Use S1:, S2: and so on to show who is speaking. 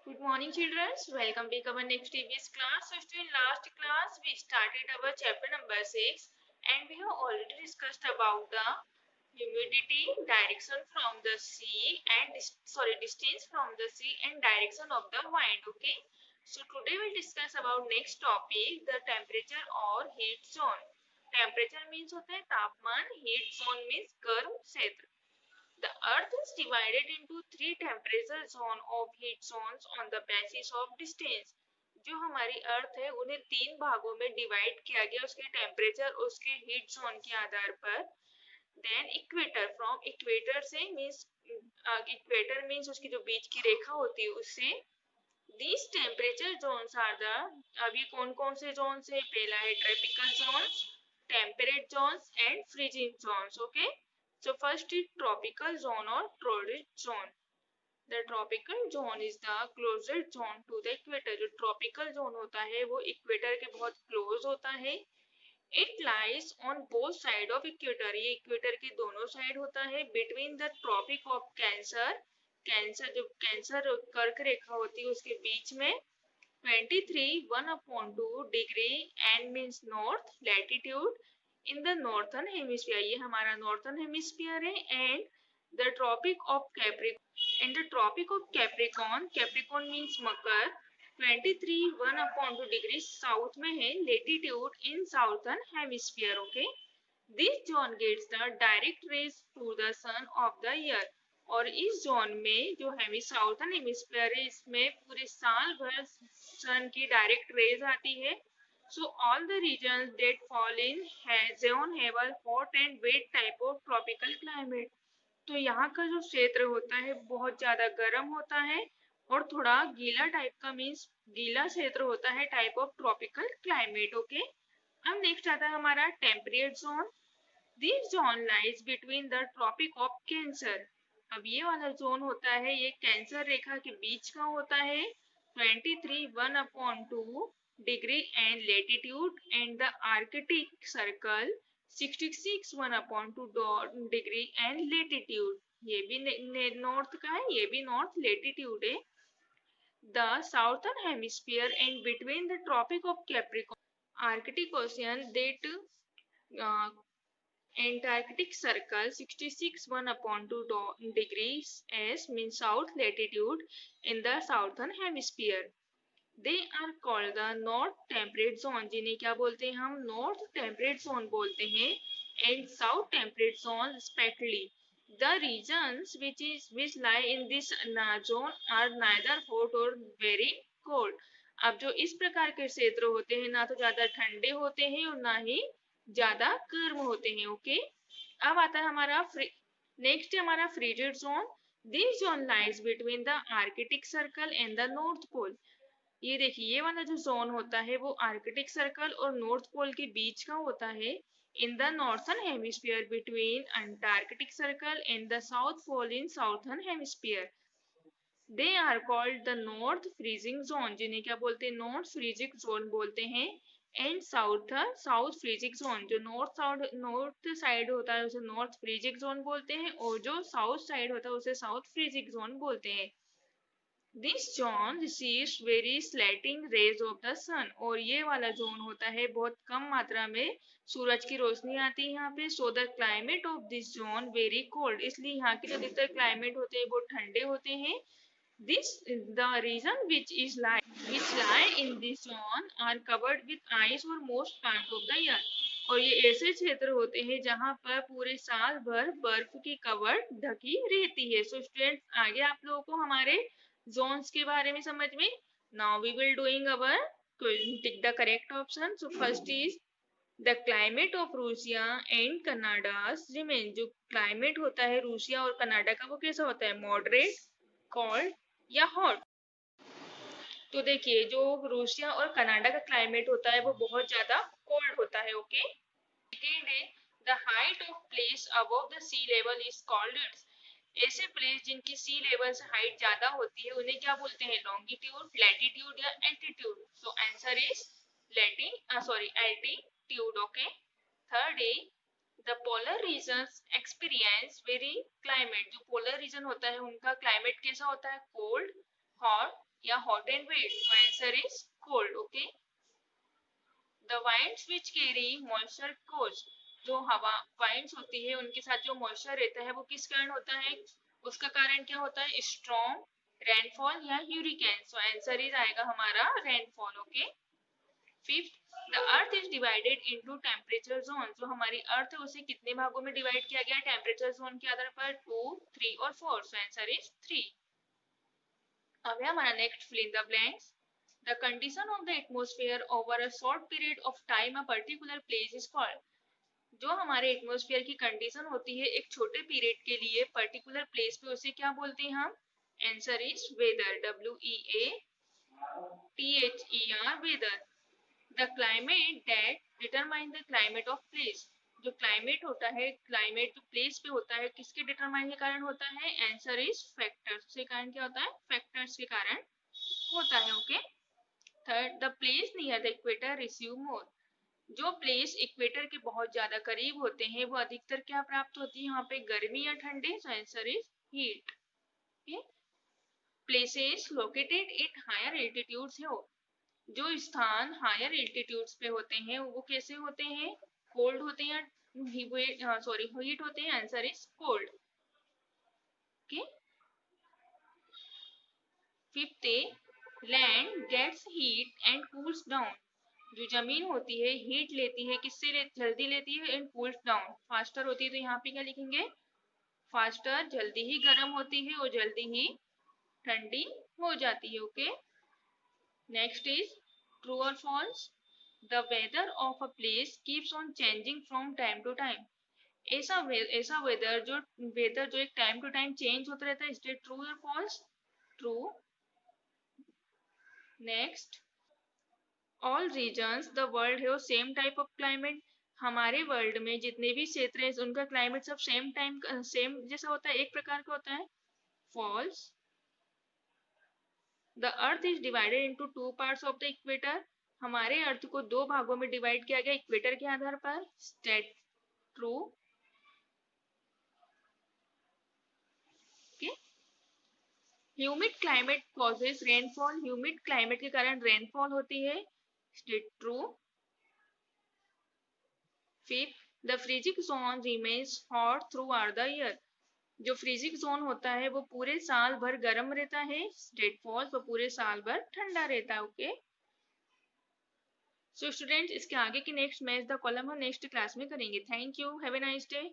S1: Good morning, children. Welcome back our next TVS class. So, in last class we started our chapter number 6, and we have already discussed about the humidity, direction from the sea, and distance from the sea and direction of the wind. Okay. So today we'll discuss about next topic, the temperature or heat zone. Temperature means होता है तापमान, heat zone means गर्म क्षेत्र. The Earth is divided into three temperature zone of heat zones on the basis of distance. जो हमारी अर्थ है उन्हें तीन भागों में डिवाइड किया गया उसके टेम्परेचर उसके हीट जोन के आधार पर. देन इक्वेटर, फ्रॉम इक्वेटर से मीन्स इक्वेटर मीन्स उसकी जो बीच की रेखा होती है उससे. These temperature zones are the, अभी कौन कौन से जोन है, पहला है tropical zones, temperate zones and freezing zones. Okay. So first is tropical zone or torrid zone. The tropical zone is the closest zone to the equator. जो tropical zone होता है वो equator के बहुत close होता है. It lies on both side of equator. ये equator के दोनों side होता है. Between the tropic of Cancer, cancer जो कैंसर कर्क रेखा होती है उसके बीच में 23 1/2 degree and means north latitude in the northern hemisphere. ये हमारा northern hemisphere है. And the tropic of Capricorn, and the tropic of Capricorn means Makar, 23 1/2 degree south में है, latitude in southern hemisphere. Okay. This zone gets the direct rays to the sun of the year. और इस zone में जो Hemy southern hemisphere है इसमें पूरे साल भर सन की डायरेक्ट रेज आती है. So all the regions that fall in zone have a hot and wet type of tropical climate. तो यहाँ का जो क्षेत्र होता है बहुत ज्यादा गर्म होता है और थोड़ा गीला टाइप का मीन्स गीला क्षेत्र होता है, type of tropical climate. Okay. अब नेक्स्ट आता है हमारा temperate zone. This zone lies between the Tropic of Cancer. अब ये वाला जोन होता है ये कैंसर रेखा के बीच का होता है. 23 1/2 degree and latitude and the Arctic Circle 66 1/2 degree and latitude. ये भी नॉर्थ का है, ये भी नॉर्थ लेटीट्यूड है. The southern hemisphere and between the Tropic of Capricorn Arctic Ocean that Antarctic Circle 66 1/2 degrees S means south latitude in the southern hemisphere. They are called the North Temperate Zone. जिन्हें क्या बोलते हैं हम? North Temperate Zone बोलते हैं and South Temperate Zone respectively. The regions which lie in this zone are neither hot or very cold. अब जो इस प्रकार के क्षेत्र होते हैं ना तो ज्यादा ठंडे होते हैं और ना ही ज्यादा गर्म होते हैं. ओके. अब आता है हमारा नेक्स्ट है हमारा frigid zone. This zone lies between the Arctic Circle and the North Pole. ये देखिए ये वाला जो जोन होता है वो आर्कटिक सर्कल और नॉर्थ पोल के बीच का होता है. In the northern hemisphere between Antarctic Circle and the South Pole in southern hemisphere. They are called the north freezing zone. जिन्हें क्या बोलते हैं? नॉर्थ फ्रीजिंग जोन बोलते हैं. एंड साउथ फ्रीजिंग जोन, जो नॉर्थ साइड होता है उसे नॉर्थ फ्रीजिंग जोन बोलते हैं और जो साउथ साइड होता है उसे साउथ फ्रीजिंग जोन बोलते हैं. This zone receives very slanting rays of the sun. और ये वाला जोन होता है बहुत कम मात्रा में सूरज की रोशनी आती है यहाँ पे. So the climate of this zone very cold. इसलिए यहाँ के जो अधिकतर क्लाइमेट होते हैं वो ठंडे होते हैं. This the region which lie in this zone are covered with ice for most part of the year. और ये ऐसे क्षेत्र होते हैं जहाँ पर पूरे साल भर बर्फ की कवर ढकी रहती है. सो स्टूडेंट्स आगे आप लोगों को हमारे जोन्स के बारे में समझ में. Now we will doing our tick the correct option. So first is the climate of Russia and Canada remain. जो क्लाइमेट होता है रूसिया और कनाडा का वो कैसा होता है? मॉडरेट, कोल्ड या हॉट. तो देखिए जो रूसिया और कनाडा का क्लाइमेट होता है वो बहुत ज्यादा कोल्ड होता है. ओके. सेकेंड है the height of place above the sea level is called. ऐसे प्लेस जिनकी सी लेवल से हाइट ज्यादा होती है उन्हें क्या बोलते हैं? लॉन्गिट्यूड, लैटिट्यूड या altitude. So answer is altitude. Okay. Third है the polar regions experience very climate. जो पोलर रीजन होता है उनका क्लाइमेट कैसा होता है? कोल्ड, हॉट या हॉट एंड वेट? तो answer is cold. Okay. The winds which carry moisture cause, जो हवा वाइंड्स होती है उनके साथ जो मॉइस्चर रहता है वो किस कारण होता है? उसका कारण क्या होता है? स्ट्रॉन्ग, रेनफॉल या ह्यूरिकेन. सो आंसर इज आएगा हमारा rainfall. Okay. Fifth, the earth is divided into temperature zone, जो हमारी अर्थ है उसे कितने भागों में डिवाइड किया गया टेम्परेचर जोन के आधार पर? 2, 3 और 4. So answer is 3. अब है हमारा next fill in the blanks. The condition of the atmosphere over a short period of time a particular place is called. जो हमारे एटमॉस्फेयर की कंडीशन होती है एक छोटे पीरियड के लिए पर्टिकुलर प्लेस पे, उसे क्या बोलते हैं हम? Answer is weather. WEATHER, weather. The climate that determine the climate of place, जो क्लाइमेट होता है, क्लाइमेट जो प्लेस पे होता है किसके डिटरमाइन के कारण होता है? आंसर इज फैक्टर्स के कारण. क्या होता है? फैक्टर्स के कारण होता है. Okay. Third, the place near the equator receive मोर, जो प्लेस इक्वेटर के बहुत ज्यादा करीब होते हैं वो अधिकतर क्या प्राप्त होती है यहाँ पे? गर्मी या ठंडी? So answer is heat. Places located at higher altitudes है, जो स्थान हायर एल्टीट्यूड्स पे होते हैं वो कैसे होते हैं? कोल्ड होते हैं या सॉरी हीट होते हैं? Answer is cold. Okay. Fifth, land gets heat and cools down, जो जमीन होती है हीट लेती है, किससे जल्दी लेती है? एंड कूल्स डाउन, फास्टर होती है. तो यहाँ पे क्या लिखेंगे? फास्टर, जल्दी ही गर्म होती है और जल्दी ही ठंडी हो जाती है. ओके. नेक्स्ट इज ट्रू और false. The weather of a place keeps on changing from time to time, ऐसा वेदर जो एक टाइम टू टाइम चेंज होता रहता है, इज इट ट्रू और false? True. Next, all regions the world have same type of climate, हमारे world में जितने भी क्षेत्र हैं उनका क्लाइमेट सब सेम जैसा होता है, एक प्रकार का होता है? False. The earth is divided into two parts of the equator, हमारे अर्थ को दो भागों में डिवाइड किया गया इक्वेटर के आधार पर. State true. Okay. Humid climate causes rainfall, humid climate के कारण रेनफॉल होती है. State true. Fifth, the freezing zone remains hot through out the year, जो फ्रीजिंग जोन होता है वो पूरे साल भर गर्म रहता है. स्टेट फॉल्स, वो पूरे साल भर ठंडा रहता है. ओके. सो स्टूडेंट्स, इसके आगे की नेक्स्ट मैच द कॉलम हम नेक्स्ट क्लास में करेंगे. Thank you. Have a nice day.